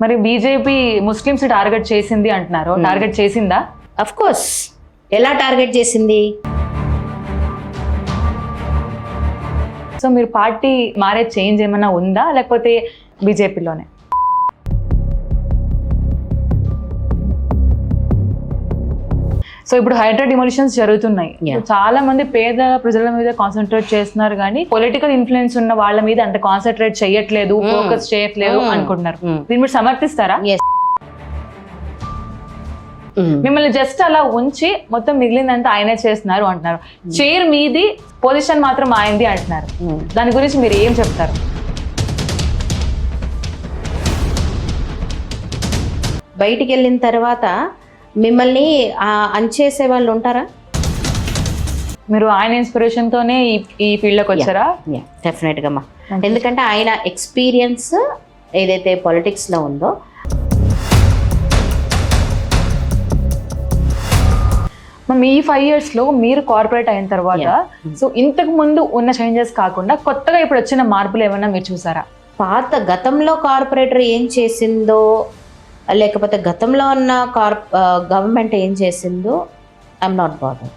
మరి BJP Muslims target చేసింది అంటున్నారు, టార్గెట్ చేసిందా? అఫ్ కోర్స్, ఎలా టార్గెట్ చేసింది? సో మీరు పార్టీ మారే చేంజ్ ఏమైనా ఉందా లేకపోతే బీజేపీలోనే? సో ఇప్పుడు హైడ్రా డిమోలిషన్స్ జరుగుతున్నాయి. చాలా మంది పేద ప్రజల మీద కాన్సన్ట్రేట్ చేస్తున్నారు కానీ పొలిటికల్ ఇన్ఫ్లుయెన్స్ ఉన్న వాళ్ళ మీద అంత కాన్సన్ట్రేట్ చేయట్లేదు, ఫోకస్ చేయట్లేదు అనుకుంటున్నారు. దీన్ని మీరు సమర్థిస్తారా? మిమ్మల్ని జస్ట్ అలా ఉంచి మొత్తం మిగిలిందంతా ఆయనే చేస్తున్నారు అంటున్నారు. చైర్ మీది, పొజిషన్ మాత్రం ఆయనది అంటున్నారు. దాని గురించి మీరు ఏం చెప్తారు? బయటికి వెళ్ళిన తర్వాత మిమ్మల్ని అన్చేసే వాళ్ళు ఉంటారా? మీరు ఆయన ఇన్స్పిరేషన్ తోనే ఈ ఫీల్డ్ లోకి వచ్చారా? డెఫినెట్ గా. ఎందుకంటే ఆయన ఎక్స్పీరియన్స్ ఏదైతే పాలిటిక్స్ లో ఉందో, ఈ 5 years లో మీరు కార్పొరేట్ అయిన తర్వాత సో ఇంతకు ముందు ఉన్న చేంజెస్ కాకుండా కొత్తగా ఇప్పుడు వచ్చిన మార్పులు ఏమన్నా మీరు చూసారా? పాత గతంలో కార్పొరేటర్ ఏం చేసిందో లేకపోతే గతంలో ఉన్న గవర్నమెంట్ ఏం చేసిందో ఐఎమ్ నాట్ బాదర్డ్.